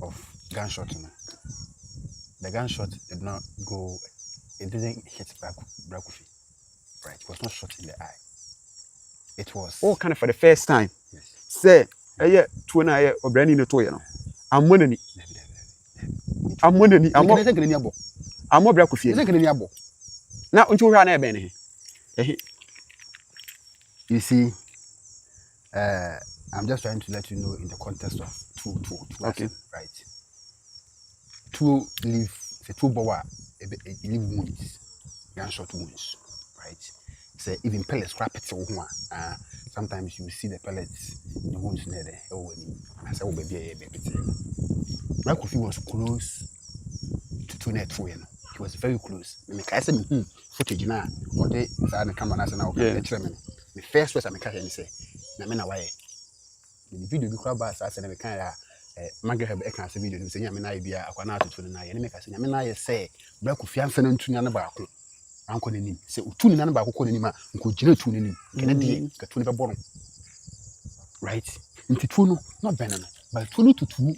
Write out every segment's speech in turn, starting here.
of gunshot. The gunshot did not go, it didn't hit Brakufi. Right, it was not shot in the eye. It was. Oh, kind of for the first time. Yes. Say, to an eye or branding the toy. I'm money. I'm money. I'm more Brakufi. Now, until you run a benny. You see, I'm just trying to let you know in the context of two okay. Right. Two bower, leave wounds, gunshot wounds, right? So even pellets scrap it sometimes you see the pellets in the wounds near there. Oh, I said, oh, baby. Kofi was close to net for him. He was very close. I said, footage now, or they had the camera now. The first person I can say, Namina, why? The video be crowd bass, I said, I can't. Magre have a video and say, Yamina be a quanata to the night, and make us Yamina say, Black of Fianson and Tunanabaco. Uncle in him, say, Tunanabaco calling him, Uncle Jill Tunin, Kennedy, Katuna Bono. Right? Into Tuno, not banana, but Tuno to two.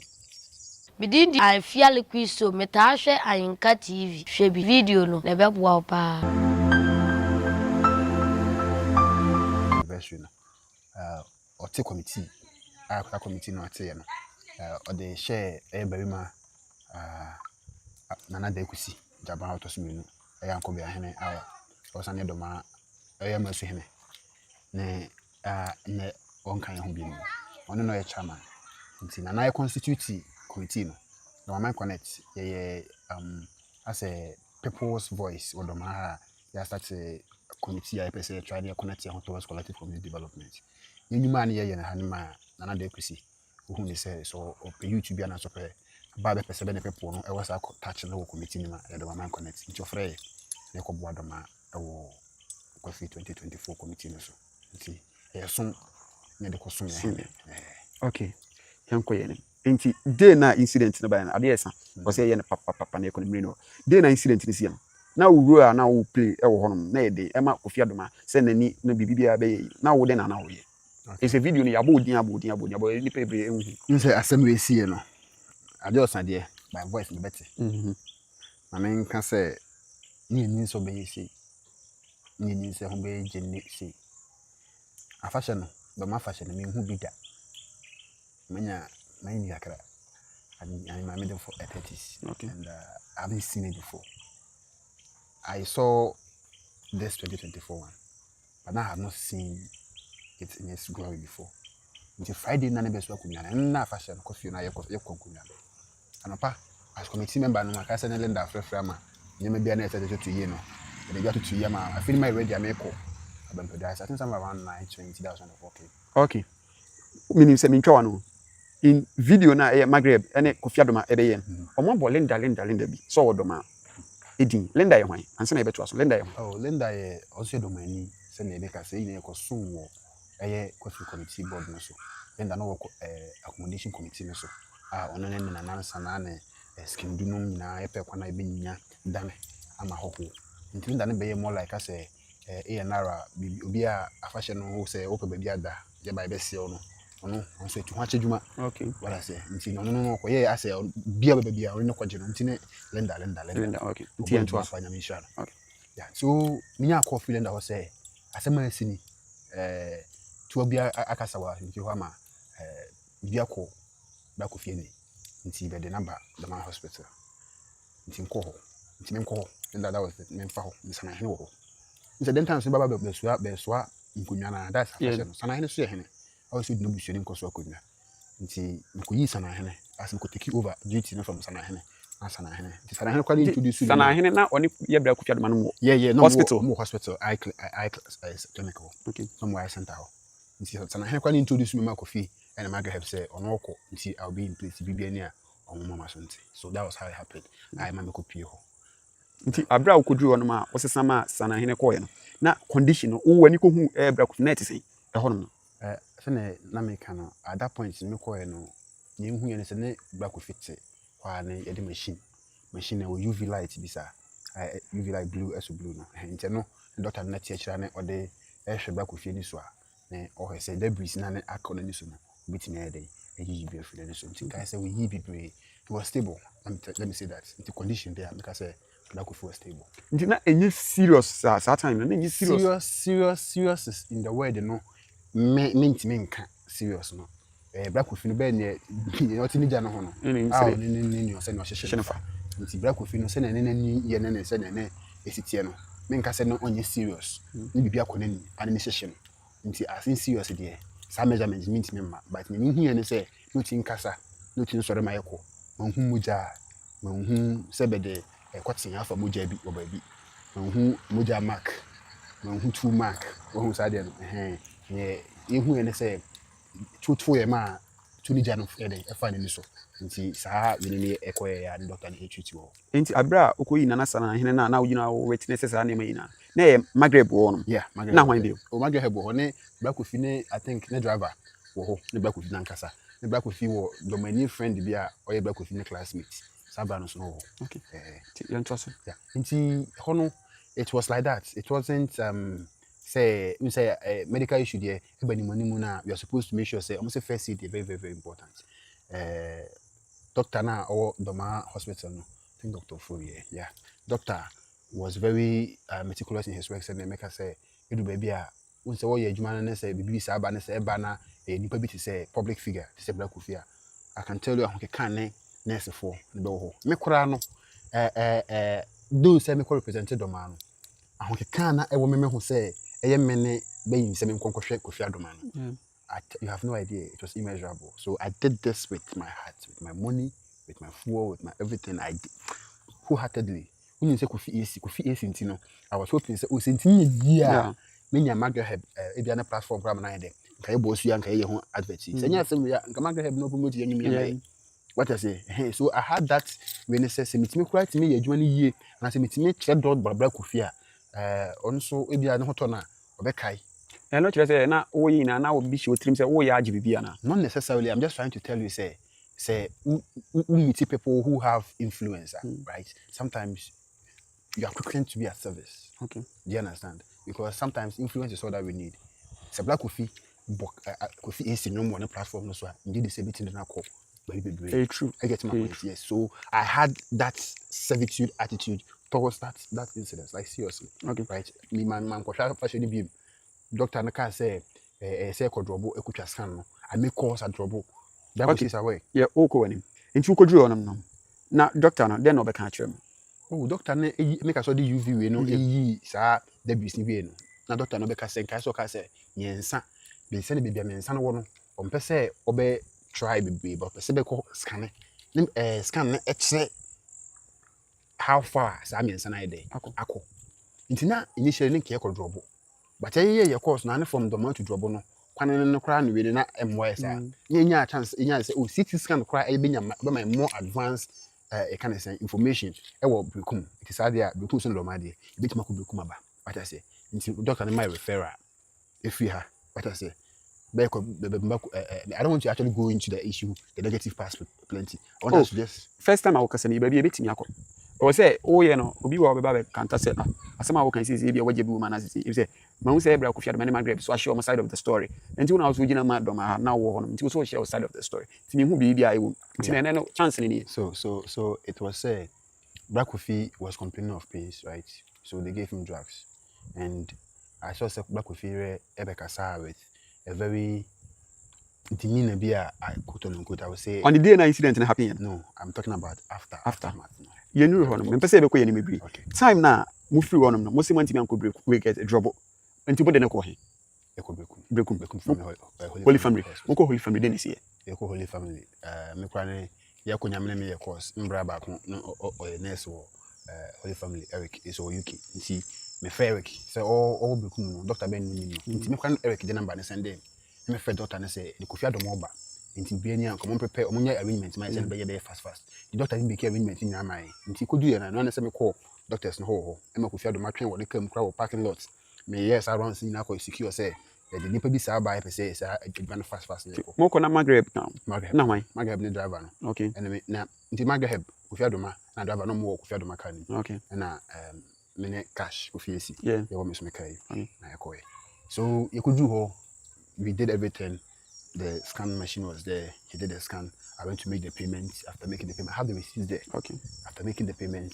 Bidin I feel like we so metashe ayinka TV. Shebi video no, lebe bua pa. Version. Or take committee. I committee no ate no. Or they share berima nana de kusi Japan out osminu Kofi Hene our osane Dormaa masu hene ne ne on kan ho bi no ono no chairman nti nana constitute committee no Dormaa connect as a people's voice or Dormaa ya start a committee I person try to connect towards collective community development yenyuma na ye na hanima nana de kusi who they say so YouTube and so Baba person people no was a touch no committee nima the Dormaa connect into free na ko boa Dormaa wo Kofi 2024 committee no so nti so na de ko so okay yanko ye nti day na incident no ba na ade esa o say ye ne papa na economy no day na incident ni sia na wo na wo play e wo honom na ye de e ma Kofi Adoma say nani na bibia be na wo de na wo ye. It's a video ni abodin ni pebre enhu. You say asem we see no. I just idea my voice no better. I mean can say ni so be see. Ni say ho be jenne see. Afashion no, Dormaa fashion me hu bida. Manya yakra. I'm made for 30s. Okay. And I haven't seen it before. I saw this 2024 one, but I have not seen it in its glory before. Until Friday, none of us were coming and now fashion coffee na your conclusion. And as committee member, no, I said, Linda Frama, you may be an editor to you know. They got to Yama. I feel my ready, I may call. I think some around 920,000 okay. Meaning, Seminchano in video na Maghreb and Kofi Adoma Ebeyen. Omo bo Linda bi. So Dormaa. Edin Linda ye hwan anse na ebeto aso Linda ye. Oh Linda ye also Dormaa se na ebe ka se yin ye ko sun wo eye Kofi committee board no so. Linda no work accommodation committee no so. Ono ne na nansa na na skin du no nyina epe kwa na ebe nya dane ama hoko. Nti Linda ne be ye more like as nara obi a afashe no ho se ope baby ada je ba ebe se ono. Ono so tu hache djuma. Okay. What I say. Nti no ko ye ase bia baby a no kwaje no nti ne Linda. Okay. Nti en to afanya misha. Okay. Yeah. So minya Kofi Linda ho say asema asini tu obi akasawa nti ho ama bia ko ba Kofi Hene nti be the number Dormaa hospital. Nti nko ho. Nti me nko ho. Linda that was the me mfa ho nsana hene ho. Nti den time so baba be soa nkunya na that's afashe sana hene so ye hene. Also no be showing cause akunya nti nkoyi sana hene as nko take over duty no from sana hene sana hene nti sana hene kwali introduce sana hene na oni ye bra Kofi Adoma no no hospital I clinical okay somewhere center ho nti sana hene kwali introduce me ma Kofi and Maghreb have say ono ko nti I'll be in place bibia ni a omo mama so nti so that was how it happened I ma me kopie ho nti abra ukodru ono ma osesa ma sana hene ko ye no na condition no wo wani ko hu bra Kofi na etisen e hono no na make no at that point me call no ni hu ye se ne Black Kofi kwa ne ye de machine na UV light bisa UV light blue as blue no nti no doctor na tie kira ne ode ehwe Black Kofi ni so a ne o he se debris na ne akọ na ni so no bitimi e dey eyi bi afiri ni so nti kai se we yi bibre It was stable. Let me say that. The condition there, like I said, Black Kofi was stable. Nti na enye serious at that time. Na enye Serious is in the word, you know. Me serious no. Black Kofi no be ne oti ni ja no ho no. Ni o se no hye fa. Nti Black Kofi no se na ni ye na se na esitie no. Me nka se no onye serious. Ni bibia kɔ nani ani ne hye no. Nti as in serious there. Sa measurement means me ma, but me hu ye ne se no tin kasa, no tin sɔre ma yɛkɔ. Manhu muja, manhu sebede kwatsin afa muja bi obabi. Manhu muja mark. Manhu 2 mark. Wo sa de no. Ne ehu ye ne se tutu ye ma tuni janu fede efa ne so. Nti saa we ne ekoye ya doctor na treat wo. Nti abra okoyi nana sana hene na wugina witness saa ne mayina. Na ye Maghreb wo no. Yeah, Maghreb. Na hwan bi. O Maghreb wo ne Black Kofi ne I think ne driver wo ho ne Black Kofi na nkasa. Ne Black Kofi wo Dormaa friend bi a oye Black Kofi ne classmate. Sabra no so no. Okay. You trust? Yeah. Nti hono it was like that. It wasn't say medical issue there everybody money na we are supposed to make sure say almost first aid very very important. Doctor na or Dormaa hospital no. I think Dr. Fourier. Yeah. Doctor was very meticulous in his work and make us say you do baby when say what you adwuma na say bibi sa ba na say eba na nipa bi to say public figure to say Black Kofi I can tell you how can ne nurse for the ho me kura no do say me ko represented Dormaa no how can na e wo me ho say eye me ne be yin say me nkonkwohwe Kofi Adoma no you have no idea. It was immeasurable. So I did this with my heart, with my money, with my fuel, with my everything. I did wholeheartedly. When you say Kofi Adoma, you know, I was hoping say, oh, since yeah, many Maghreb have a platform for me. Can you boss you and can you advertise? And yes, Maghreb have no promote any. What I say? So I had that when it says, "Meet me quite me a 20 year," and I say, "Meet me check dot Black Kofi." Also, if you are not on a Obekai. And not just na oyi na na obi show trim say wo ya agibibia na. Not necessarily. I'm just trying to tell you say meet people who have influence, right? Sometimes you are quick to be at service. Okay. Do you understand? Because sometimes influence is all that we need. It's a Black Kofi is no more on a platform no so. Indeed, the same thing na call. Very true. I get my point. Yes. So I had that servitude attitude towards that incident. Like seriously. Okay. Right. Me man fashion be. Doctor Naka say kodrobo ekutwa scan no I make calls at drobo that was his away yeah oko wani nti ukodru onam no na doctor no den no be kan kire oh doctor na make us the UV we no eyi sa debis ni we no na doctor no be ka say kai so ka say yensa be say be bia mensa no wo no o mpe say obe try be but say be ko scan scan na ekire how far sa mensa na dey akọ nti na initially link ye kodrobo but your course na from Dormaa to Drobo no kwan no kra no we na MYS nya chance nya say oh CT scan kra e be my more advanced kind of say information e wo brekum it is there brekum so Dormaa dey e bit mako brekum aba what I say nti doctor na my referral if you ha what I say I don't want to actually go into the issue the negative part plenty I want us to just first time I work as an baby e betimi akọ or say oh you know obi wa be kanta say asema wo kan say e bia waje bi woman as say ma hu say Black Kofi Adoma Maghreb so I share my side of the story and you also gina ma Dormaa na wo ho no nti so share side of the story ti me hu bi bia e wo nti na no chance ni so it was said Black Kofi was complaining of pains, right? So they gave him drugs and I saw Black Kofi ebekasa with a very demeanor beer I quote unquote I would say on the day na incident na happen. No, I'm talking about after. You knew ho no me pese be ko ye ni mebi time na mu free ho no mo se manti me anko break we get a drop nti bo de na ko he e ko brekum from Holy Family mo ko Holy Family de ni se e ko Holy Family me kwa ne ye ko nyamene me ye course mbra ba ko no nurse wo Holy Family Eric is all UK nti me fa Eric say all brekum no doctor ben ni nti me kwa Eric de number ne send them me fa doctor ne say the Kofi Adoma oba nti bia ni anko mo prepare o mo nya arrangement my say be fast the doctor didn't make arrangement in my nti ko du ye na no say me call doctors no ho e ma Kofi Adoma twen wo de kam kra wo parking lot me yes around see na ko secure say the nipa bi sa ba e say advan fast ne ko mo ko na Maghreb na hwan Maghreb ne driver no okay and me na nti Maghreb Kofi Adoma na driver no mo Kofi Adoma car ni okay na me ne cash Kofi esi yeah ye wo me so me kai na e ko so you could do ho we did everything the scan machine was there. He did the scan. I went to make the payment. After making the payment, I have the receipts there. Okay. After making the payment,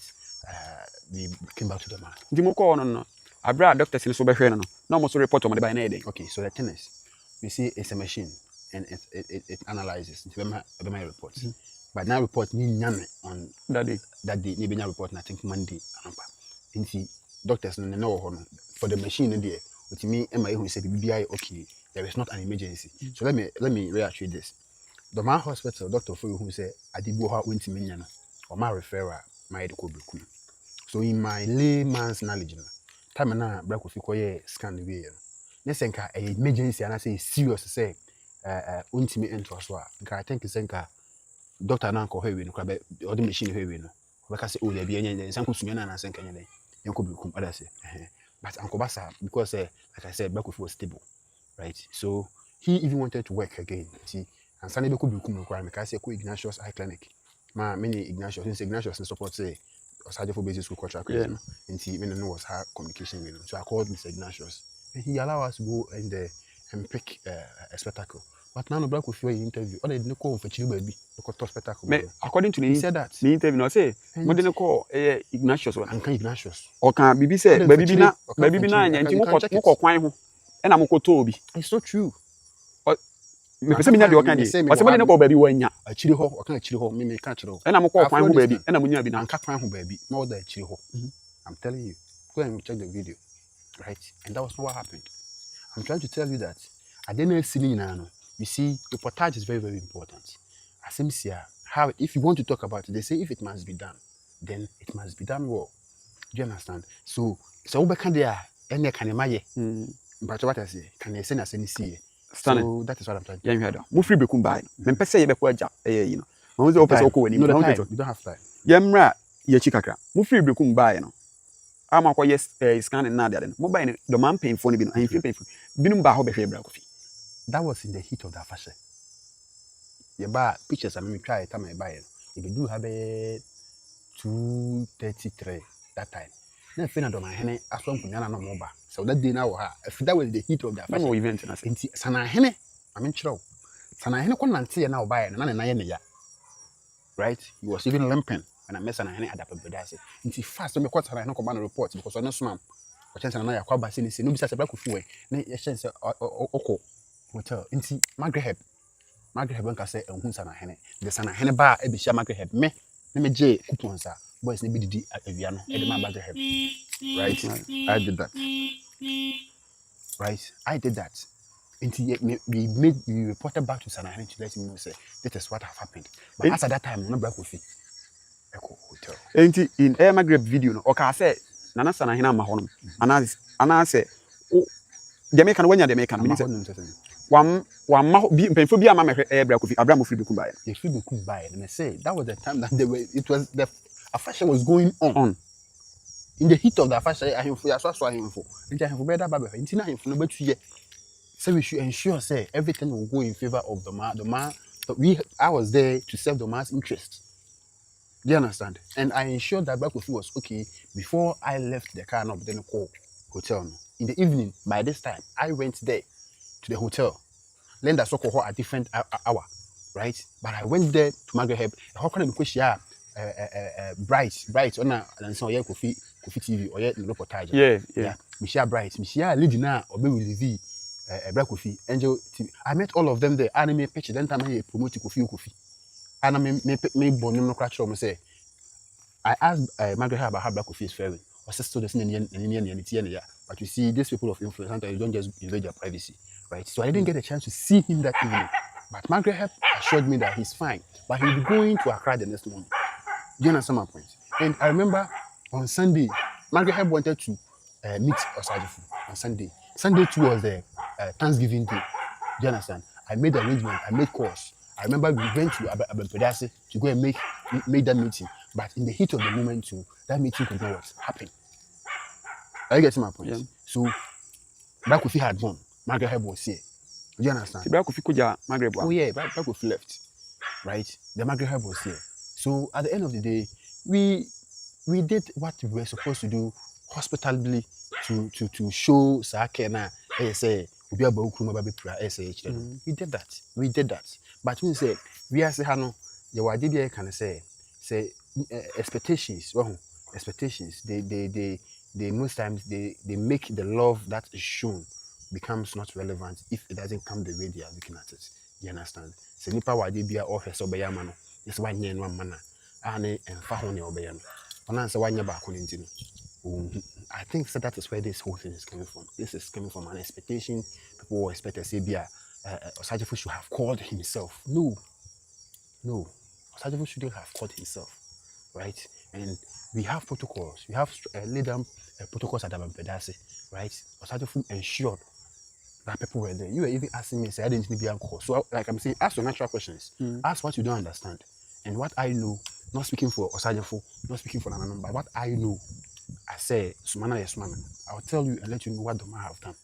we came back to the man. The moko no. Abra doctor say so be hwe no. Na mo so report on the by na dey. Okay, so the thing is, you see, it's a machine and it analyzes. It's my report. But now report ni nyame on That day. Ni benya report na I think Monday anapa. Nti doctors no know ho no for the machine in there. With me and my who say BBI okay, there is not an emergency. So let me reassure this. Dormaa Hospital doctor for who say adibo ha went me nya no or my referral my de ko bekum. So in my layman's knowledge no time na bra ko fi koye scan we no. Ne senka emergency and I say serious say untimi enter so a nka I think senka doctor na nko hwe we no kra be the machine hwe we no. We ka say oh there be enya senka sunya na senka nya den. Yanko bekum other say but Uncle Basa, because like I said, Bakufi was stable, right? So he even wanted to work again. See, and Sunday could be requirement. I say, Ignatius Eye Clinic. Many Ignatius and support say, or for basis school contract. And see, when know was her communication with him. So I called Mr. Ignatius, and he allowed us to go in there and pick a spectacle. But now the Bakufi interview, or they didn't call for Chilu baby, the spectacle. According to he said that the interview, no say, what didn't call Ignatius and can Ignatius. or can BB say, baby na and you moko kwan ho. E na moko to obi. It's not true. Me pese me nya de okan dey. O se me ne ko baby wanya. Achiri ho, o kan achiri ho, me ka achiri ho. E na moko kwan ho baby, e na munya bi na anka kwan ho baby. More than achiri ho. I'm telling you. Go and check the video. Right? And that was not what happened. I'm trying to tell you that I didn't see no. You see, reportage is very, very important. As him say, how if you want to talk about it, they say if it must be done, then it must be done well. Do you understand? So we can there any can imaye. But what I say, can they send us any see? So that is what I'm trying to do. Yeah, mu free bekum bai. Me pese ye be ko aja you know. Mo say o pese o ko wani. No, you don't have time. Yemra ye chikakra. Mu free bekum bai no. Ama ko yes scan na there no. Mo bai no the man paying for no bi no. Ahim painful. Binum ba ho be hwe bra Kofi. That was in the heat of the fashion. You buy pictures, I mean, try it, I buy it. If you do have a 2:33 that time, then finish Dormaa Hene as one kunyana no more. So that day now, if that was the heat of the fashion. No event, and I say, Sana Hene, I mean, true. Sana Hene couldn't nanti now buy it, and I right? He was even limping when I met Sana Hene at that pedasi. Inti fast, me quite Sana Hene command reports because I know swam. But chance na ya kwa basi ni no bisa se black fuwe. Na ya chance oko hotel. Inti Margaret nka say ehun Sana Hene. The Sana Hene ba e bi sha Margaret me je coupons a boys ni bi didi awia no e de ma Margaret. Right? I did that. Right? I did that. Inti we reported back to Sana Hene to let him know say this is what have happened. But as at that time no black coffee. Echo hotel. Inti in Air Margaret video no oka say Nana Sana Hene ma honom. Ana say o Jamaica no wanya Jamaica no say One bi mpemfo bi ama mehwe bra Kofi Abraham free bekum bae. They free bekum bae. And I say that was the time that the fashion was going on. In the heat of the fashion, ahemfo ya so ahemfo. Nti ahemfo be da ba be. Nti na ahemfo no batu ye. So we should ensure say everything will go in favor of Dormaa. But I was there to serve Dormaa's interest. Do you understand? And I ensured that Kofi was okay before I left the car now then call hotel. In the evening, by this time, I went there to the hotel. Then that's so at different hour, right? But I went there to Margaret. How can I be bright on and so Kofi TV or yet reportage. Yeah. Michelle Bright, Michelle Lady now or be with the Black Kofi Angel TV. I met all of them there. Anime picture. Then time I promote Kofi. And I me born no crash room say. I asked Margaret about how Black Kofi is faring. Or still the same but you see, these people of influence, sometimes you don't just invade their privacy, right? So I didn't get a chance to see him that evening. But Margaret assured me that he's fine, but he'll be going to Accra the next morning. Do you understand my point? And I remember on Sunday, Margaret wanted to meet Osajifu on Sunday. Sunday too was the Thanksgiving day. Do you understand? I made arrangements, I made calls. I remember we went to Abempedase to go and make that meeting. But in the heat of the moment too, that meeting could not happen. Are you getting my point? Yeah. So, Black Kofi had gone. Margaret was here. Do you understand? Black Kofi kuja Margaret. Oh yeah, Black Kofi left. Right? The Margaret was here. So at the end of the day, we did what we were supposed to do hospitably to show Sakena say we did that. But we say we are saying you are DBA can say expectations. Well, expectations. They most times they make the love that is shown becomes not relevant if it doesn't come the way they are looking at it. You understand? So nipa wa DBA office obey man. It's one year one manner. And fahone obey no. On answer one year back on into. I think so that is where this whole thing is coming from. This is coming from an expectation. People will expect Osajifo should have called himself. No. Osajifo shouldn't have called himself, right? And we have protocols. We have laid down protocols at Pedase, right? Osajifo ensured that people were there. You were even asking me, say, I didn't need to be on call. So, like I'm saying, ask your natural questions. Ask what you don't understand. And what I know, not speaking for Osajifo, not speaking for Nananom, but what I know, I say, Sumana yes, man. I'll tell you and let you know what Dormaa have done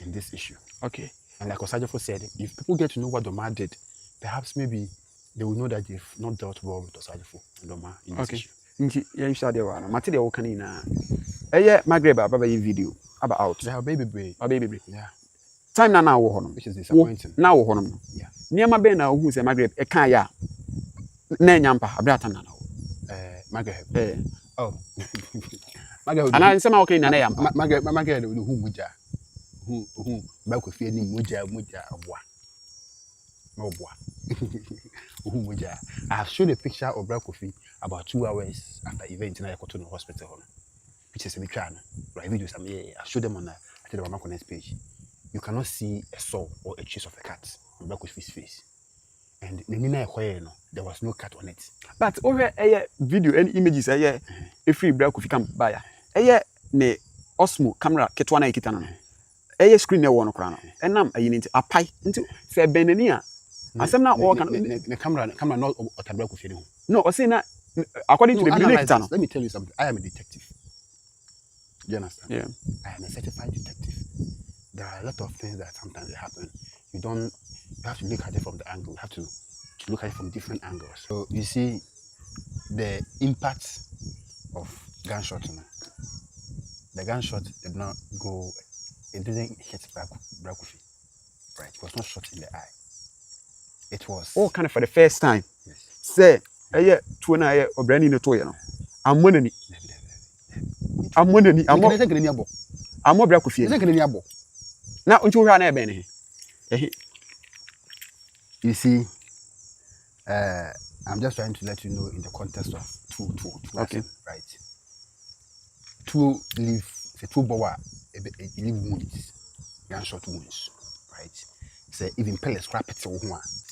in this issue. Okay. And like Osajifo said, if people get to know what Dormaa did, perhaps maybe they will know that they've not dealt well with Osajifo and Dormaa in this issue. Okay. You said there were material canina. Maghreb about video about out. Yeah, baby. Yeah. Time now honum. Which is disappointing. Now honum. Yeah. Near my ben now who say Maghreb a kaya. Nanyampa abrata now. Maghreb. Oh. And I say okay na yam. Maghreb who muja. Who back with any muja abwa. I have shown a picture of Kofi about 2 hours after event in the hospital, which is a bit right? Videos I showed them on the Dormaa page. You cannot see a saw or a chase of a cat on Kofi's face, and there was no cat on it. But over a video and images, a free Kofi can buy ne Osmo camera ketwana kitano. Screen ne one crown, and I'm a unit a pie into fair benenia. Asem na all can the camera not otabra feeling. No, I say na according to the analysis, let me tell you something. I am a detective. You understand? Yeah. I am a certified detective. There are a lot of things that sometimes they happen. You have to look at it from the angle. You have to look at it from different angles. So you see the impact of gunshot. The gunshot did not go, it didn't hit Kofi. Right? It was not shot in the eye. It was all kind of for the first time. Yes. Say, two and I or brand new toy. I'm winning. I'm more black with you. Now, until run a benny. You see, I'm just trying to let you know in the context of two, okay. Right? Two leave bowa, leave wounds, gunshot wounds, right? Say even pellets scrap it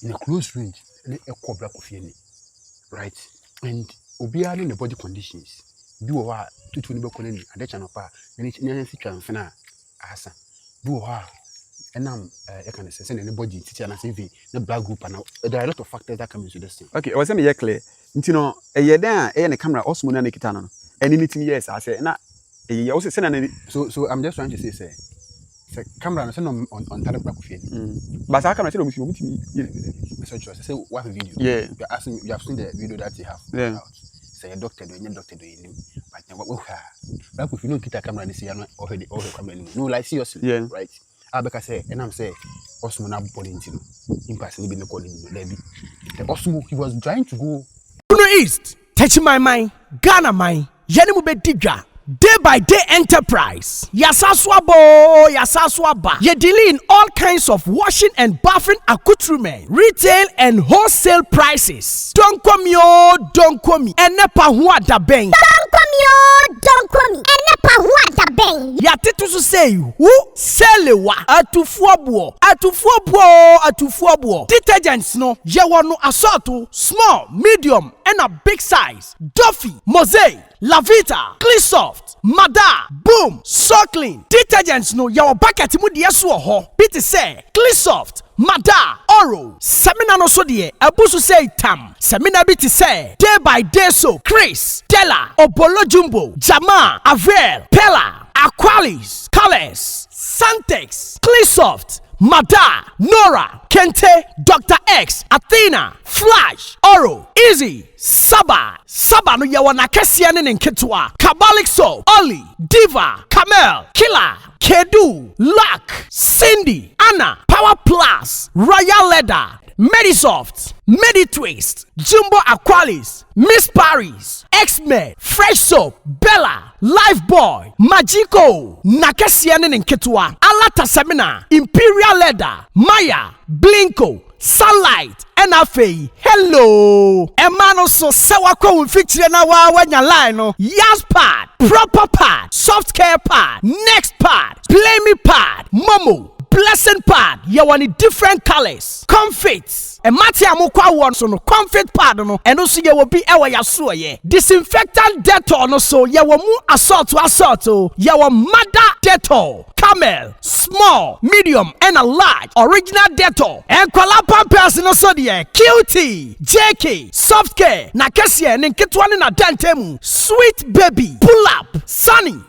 in a close range, a cobra of any, right? And Obia in the body conditions, do a to neighbor colony, and that channel pa, and it's in fina, asa, do a and I can say anybody, teacher, and CV, the black group, and there are a lot of factors that come into this thing. Okay, I was saying, clear, you know, a year there, and a camera, also Monanakitano, and in it, yes, I say, not. You also send so I'm just trying to say camera on Telegram. But I can't tell you say what video. Yeah. You're asking, you have seen the video that you have. Yeah. Out. Say a doctor doing but what if you don't get a camera and see already all the camera no like seriously. Yeah. Right. Abeka say and I'm say Osmo na body into impasse be no calling Debbie. The Osmo he was trying to go East touch my mind Ghana mind Yenimu be digwa Day by day enterprise. Yasaswaba. Ye deal in all kinds of washing and bathing accoutrement, retail and wholesale prices. Don't come yo, don't come me. Enepa huwa da beng. Don't come yo, don't come me. Enepa huwa da beng. Ya titu su say who selewa atufuabuo. Detergents no ye wano assorto small, medium and a big size. Duffy, Mosaic, Lavita, Cleansoft, Mada, Boom, So Clean. Detergents no yawa bucket mu de so ho. Pity say Cleansoft, Mada, Oro. Semina no so de abusu say tam. Semina biti say day by day so Chris, Della, Obolo Jumbo, Jama, Avel, Pella, Aqualis, Colors, Santex, Cleansoft, Mada, Nora, Kente, Dr. Eaks, Athena, Flash, Oro, Easy, Saba no yawana kesiane nketwa, Kabalik Soap, Oli, Diva, Camel, Killer, Kedu, Luck, Cindy, Anna, Power Plus, Royal Leather, Medisoft, Meditwist, Jumbo Aqualis, Miss Paris, X-Men, Fresh Soap, Bella, Lifeboy, Magico, Nakasianen and Ketua, Alata Semina, Imperial Leather, Maya, Blinko, Sunlight, NFA, hello. Emano so sawako feature na wa wanya line no. Yas pad, proper pad, soft care pad, next pad, play me pad, Momo, blessing pad. You want different colors, comfits. And Mati amukwa one so no comfort pad no. And also you will be ewa yasuo ye. Disinfectant Dettol no so you will mu assault to assault to. You will mother Dettol. Camel, small, medium, and a large original Dettol. And kola pampers no so die. QT, JK, soft care, Nakasia, and Ketwan in a dentemu. Sweet baby, pull up, sunny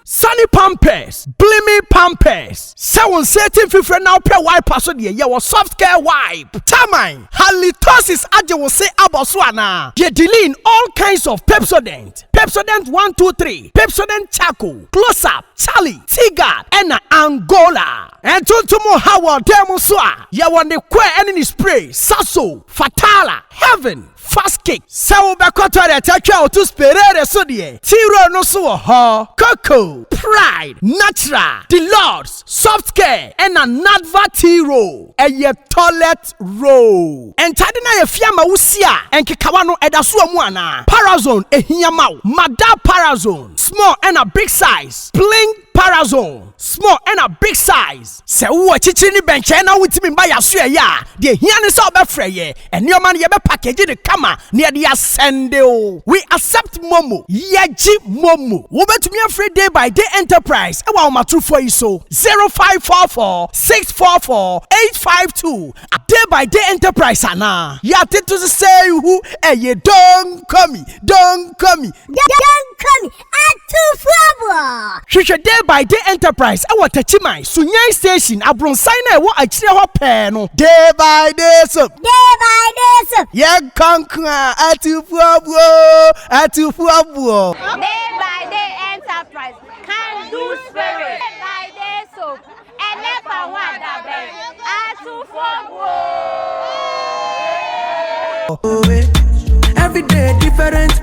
pampers, blimmy pampers. Someone certain fifre now pair wipe so die. You will soft care wipe. Tamine. Halitosis aje will say aboswana. Ye dealing all kinds of Pepsodent. Pepsodent 1, 2, 3. Pepsodent Charcoal. Close Up. Charlie. Tigard. And Angola. And Tuntumo Howard Demuswa. Ya want the que enemy spray. Sasso. Fatala. Heaven. Fast kick. Sawo bakoto de tacha to sperere so die. Tiro no so ho. Coco. Pride. Natural. The Lords. Soft care. And Nadva Tiro. And ye toilet roll. And tadina ye fiama usia. And kikawano edasuo muana. Parazone ehiyamau. Mada Parazone. Small and a big size. Bling Parazone. Small and a big size. Se uwa chichini benche na witimi mba yasuya ya. Die hiani sa obefreye. And your man yebe package the kama. Near the ascende. We accept Momo. Yeji Momo. Wobet me a free day by day enterprise. Ewa umatu for iso. 0544 644 852. A day by day enterprise ana. Ya to say who ye don't come me. Don't come me. Don't come at 2 Shisha day by day enterprise. Ewa tachimai. Sunyai station. Abron sign ewa achire ho peno. Day by day so. Day by day so. Ye kankra at 2 Day by day enterprise can do spirit. Day by day soap and never want that bed. Every day different.